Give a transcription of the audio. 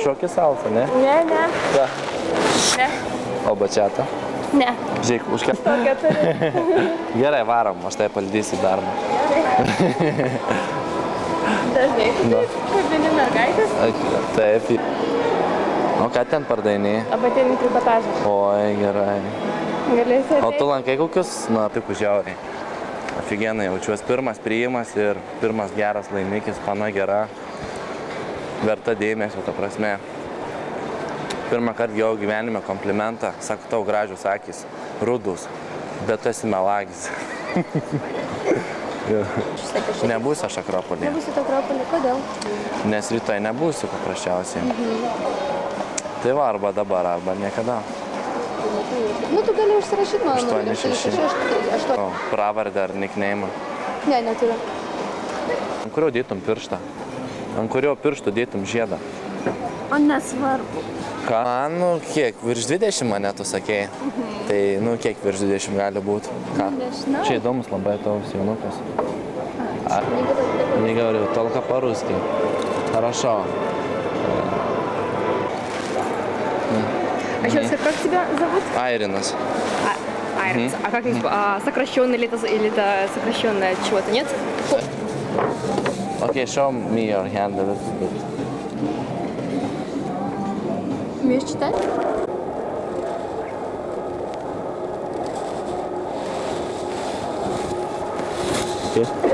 šoki salsą, ne? Ne. Ką? Ne. O bačiatą? Ne. Žiūrėk, užkė. Tokia turi. Gerai, varom, aš tai paldysiu į darbą. Dažnai tu taip kabini mergaitės. Taip. O ką ten pardainėjai? Apatinį trikotažą. Oi, gerai. Galėsi O tu lankai kokius? Na, tik žiauriai. Afigenai, jaučiuosi pirmas priimas ir pirmas geras laimikis, pana gera. Verta dėmesio, ta prasme. Pirmą kartą jau gyvenime komplimentą, sako, tau gražius akys, rudus, bet tu esi melagis. Nebūsiu aš Akropolėje. Nebūsit Akropolė, kodėl? Nes rytoj nebūsiu paprasčiausiai. Tai va, arba dabar, arba niekada. Nu, tu gali užsirašyti mano numerį. 86. O, pravardę ar nickname'ą? Ne, neturiu. Ant kurio dėtum pirštą? Ant kurio pirštų dėtum žiedą? O nesvarbu. Ką? Nu, kiek? Virš 20 mane tu sakėjai. Tai, nu, kiek virš 20 gali būti? Ką? Nežinau. Čia įdomus labai tavas jaunukas. Не говорю, только по-русски. Хорошо. А сейчас как тебя зовут? Айринас. Айрис. А как сокращенное или это сокращенное чего-то, нет? Okay, show me your hand a little bit. Умеешь читать? Okay.